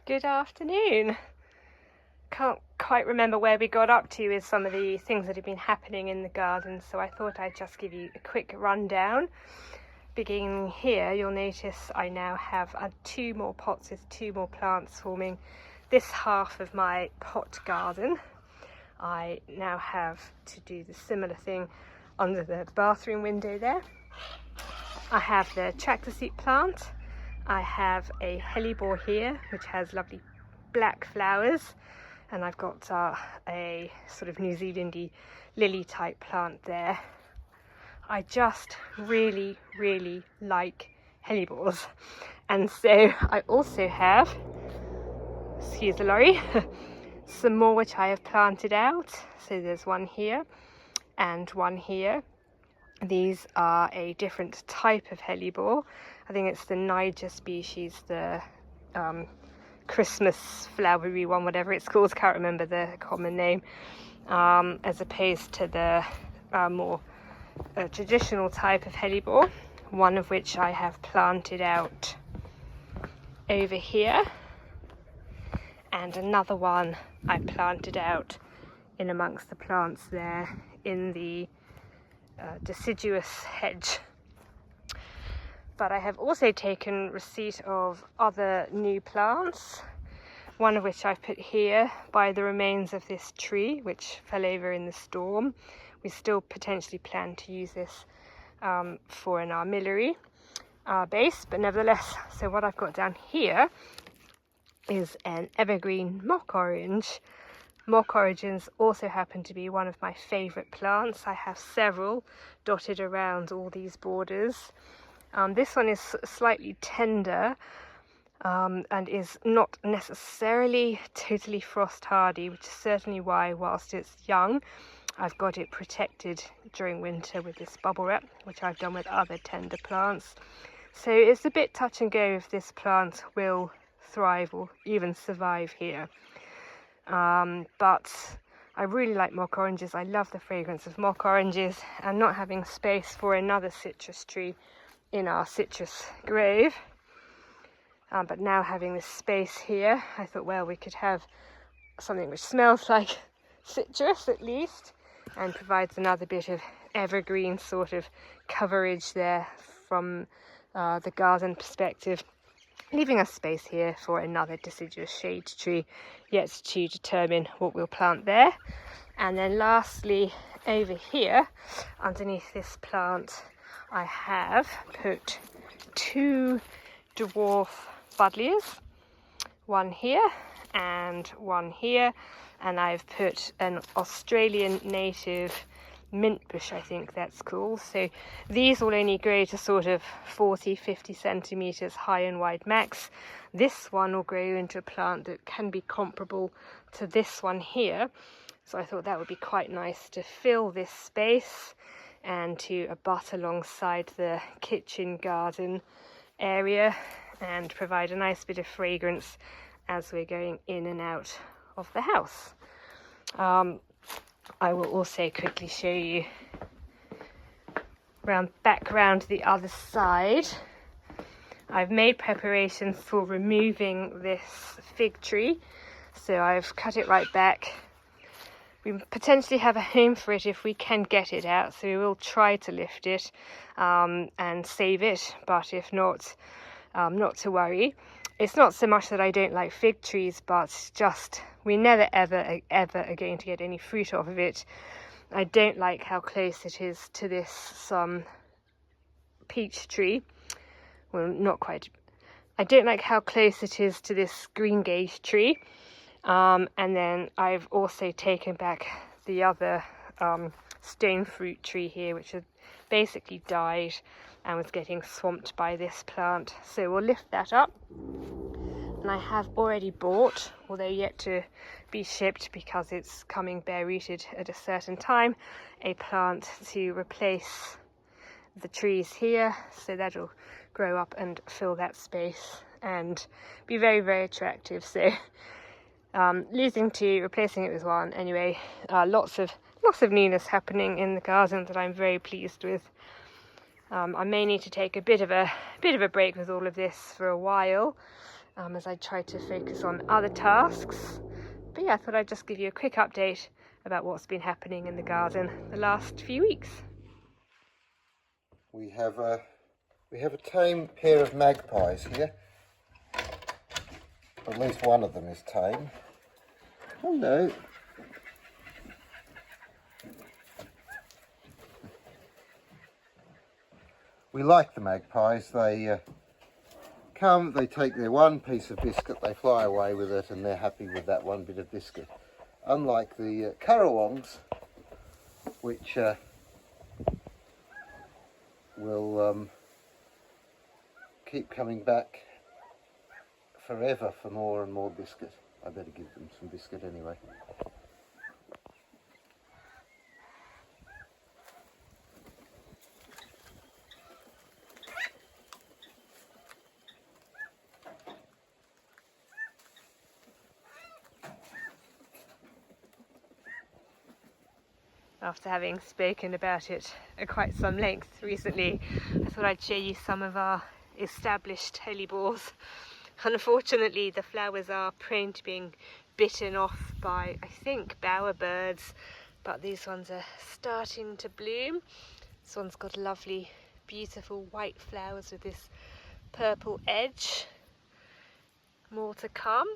Good afternoon. Can't quite remember where we got up to with some of the things that have been happening in the garden, so I thought I'd just give you a quick rundown. Beginning here, you'll notice I now have 2 more pots with 2 more plants forming this half of my pot garden. I now have to do the similar thing under the bathroom window there. I have the tractor seat plant. I have a hellebore here, which has lovely black flowers, and I've got a sort of New Zealandy lily type plant there. I just really like hellebores, and so I also have, excuse the lorry, some more which I have planted out. So there's one here and one here. These are a different type of hellebore. I think it's the Niger species, the Christmas flowery one, whatever it's called, can't remember the common name, as opposed to the more traditional type of hellebore, one of which I have planted out over here, and another one I planted out in amongst the plants there in the deciduous hedge. But I have also taken receipt of other new plants, one of which I've put here by the remains of this tree which fell over in the storm. We still potentially plan to use this for an armillary base, but nevertheless. So what I've got down here is an evergreen mock orange. Mock oranges also happen to be one of my favourite plants. I have several dotted around all these borders. This one is slightly tender and is not necessarily totally frost hardy, which is certainly why, whilst it's young, I've got it protected during winter with this bubble wrap, which I've done with other tender plants. So it's a bit touch and go if this plant will thrive or even survive here. But I really like mock oranges. I love the fragrance of mock oranges, and not having space for another citrus tree in our citrus grove, but now having this space here, I thought, well, we could have something which smells like citrus at least, and provides another bit of evergreen sort of coverage there from the garden perspective, leaving us space here for another deciduous shade tree yet to determine what we'll plant there. And then lastly, over here underneath this plant, I have put 2 dwarf buddleias, one here and one here, and I've put an Australian native mint bush, I think that's called. So these will only grow to sort of 40-50 centimeters high and wide max. This one will grow into a plant that can be comparable to this one here. So I thought that would be quite nice to fill this space and to abut alongside the kitchen garden area and provide a nice bit of fragrance as we're going in and out of the house. I will also quickly show you back round the other side. I've made preparations for removing this fig tree, so I've cut it right back. We potentially have a home for it if we can get it out, so we will try to lift it and save it, but if not, not to worry. It's not so much that I don't like fig trees, but just we never ever are going to get any fruit off of it. I don't like how close it is to this peach tree. Well, not quite. I don't like how close it is to this greengage tree. And then I've also taken back the other stone fruit tree here, which had basically died and was getting swamped by this plant. So we'll lift that up. And I have already bought, although yet to be shipped because it's coming bare rooted at a certain time, a plant to replace the trees here. So that'll grow up and fill that space and be very attractive. So losing 2, replacing it with 1. Anyway, lots of newness happening in the garden that I'm very pleased with. I may need to take a bit of a break with all of this for a while, as I try to focus on other tasks. But yeah, I thought I'd just give you a quick update about what's been happening in the garden the last few weeks. We have a tame pair of magpies here. At least one of them is tame. Hello. We like the magpies. They come, they take their one piece of biscuit, they fly away with it, and they're happy with that one bit of biscuit. Unlike the Currawongs, which will keep coming back forever for more and more biscuit. I better give them some biscuit anyway. After having spoken about it at quite some length recently, I thought I'd show you some of our established hellebores. Unfortunately, the flowers are prone to being bitten off by, I think, bowerbirds, but these ones are starting to bloom. This one's got lovely, beautiful white flowers with this purple edge. More to come.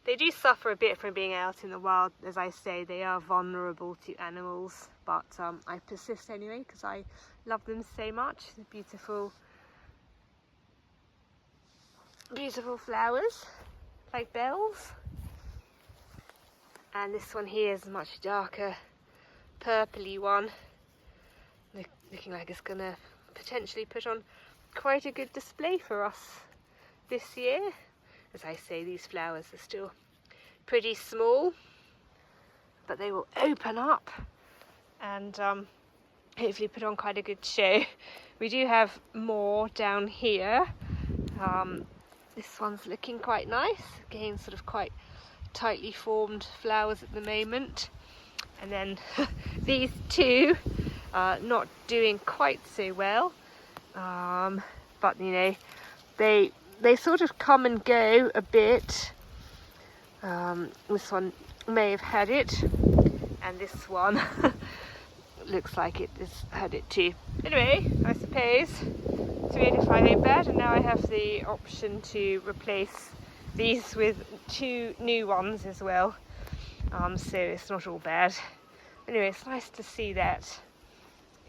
They do suffer a bit from being out in the wild. As I say, they are vulnerable to animals, but I persist anyway because I love them so much. The beautiful flowers like bells. And this one here is a much darker purpley one, looking like it's gonna potentially put on quite a good display for us this year. As I say, these flowers are still pretty small, but they will open up and hopefully put on quite a good show. We do have more down here. This one's looking quite nice. Again, sort of quite tightly formed flowers at the moment. And then these two are not doing quite so well. But you know, they sort of come and go a bit. This one may have had it, and this one looks like it has had it too. Anyway, I suppose 385 ain't bad, and now I have the option to replace these with 2 new ones as well. So it's not all bad. Anyway, it's nice to see that,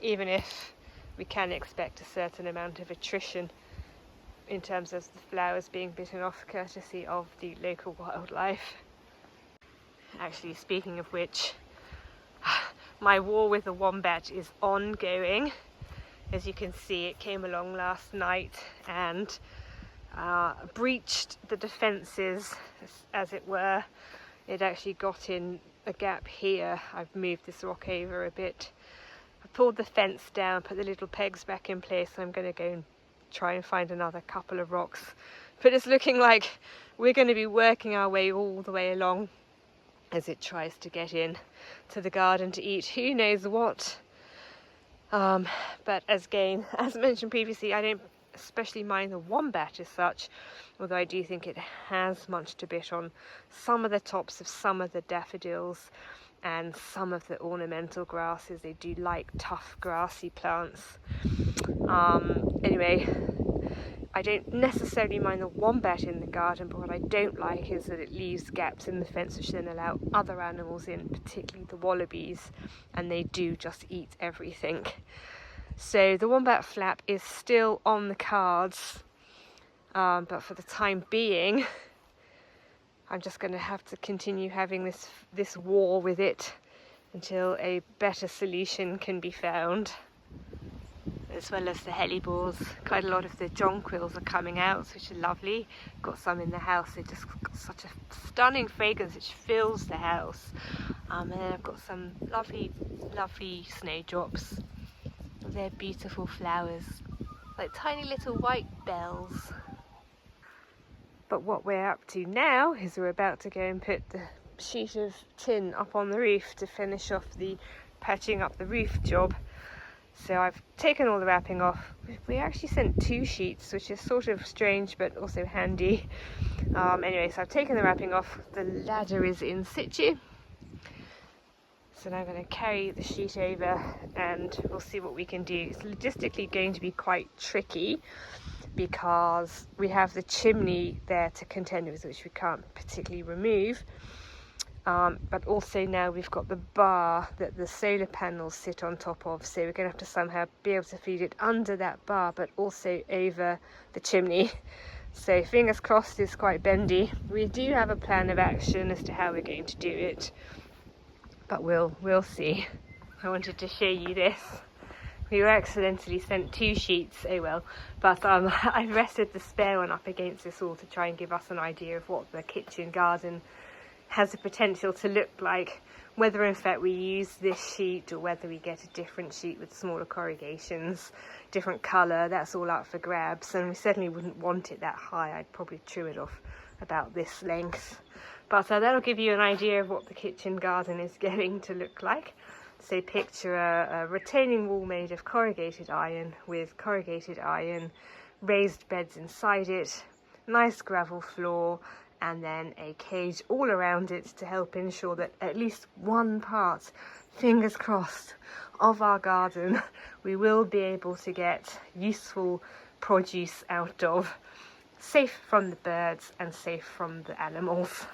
even if we can expect a certain amount of attrition in terms of the flowers being bitten off, courtesy of the local wildlife. Actually, speaking of which, my war with the wombat is ongoing. As you can see, it came along last night and breached the defences, as it were. It actually got in a gap here. I've moved this rock over a bit. I pulled the fence down, put the little pegs back in place, and I'm going to go and try and find another couple of rocks. But it's looking like we're going to be working our way all the way along as it tries to get in to the garden to eat who knows what. But as mentioned previously, I don't especially mind the wombat as such, although I do think it has much to bit on some of the tops of some of the daffodils and some of the ornamental grasses. They do like tough grassy plants. Anyway, I don't necessarily mind the wombat in the garden, but what I don't like is that it leaves gaps in the fence which then allow other animals in, particularly the wallabies, and they do just eat everything. So the wombat flap is still on the cards, but for the time being I'm just going to have to continue having this war with it until a better solution can be found. As well as the hellebores, quite a lot of the jonquils are coming out, which are lovely. Got some in the house. They just got such a stunning fragrance which fills the house. And then I've got some lovely snowdrops. They're beautiful flowers, like tiny little white bells. But what we're up to now is we're about to go and put the sheet of tin up on the roof to finish off the patching up the roof job. So I've taken all the wrapping off. We actually sent 2 sheets, which is sort of strange but also handy. Anyway, so I've taken the wrapping off. The ladder is in situ. So now I'm going to carry the sheet over and we'll see what we can do. It's logistically going to be quite tricky because we have the chimney there to contend with, which we can't particularly remove. But also now we've got the bar that the solar panels sit on top of, so we're going to have to somehow be able to feed it under that bar but also over the chimney. So fingers crossed, it's quite bendy. We do have a plan of action as to how we're going to do it, but we'll see. I wanted to show you this. We were accidentally sent 2 sheets, oh well, but I rested the spare one up against this wall to try and give us an idea of what the kitchen garden has the potential to look like, whether in fact we use this sheet or whether we get a different sheet with smaller corrugations, different colour. That's all up for grabs, and we certainly wouldn't want it that high. I'd probably trim it off about this length, but that'll give you an idea of what the kitchen garden is going to look like. So picture a retaining wall made of corrugated iron with corrugated iron, raised beds inside it, nice gravel floor, and then a cage all around it to help ensure that at least one part, fingers crossed, of our garden we will be able to get useful produce out of, safe from the birds and safe from the animals.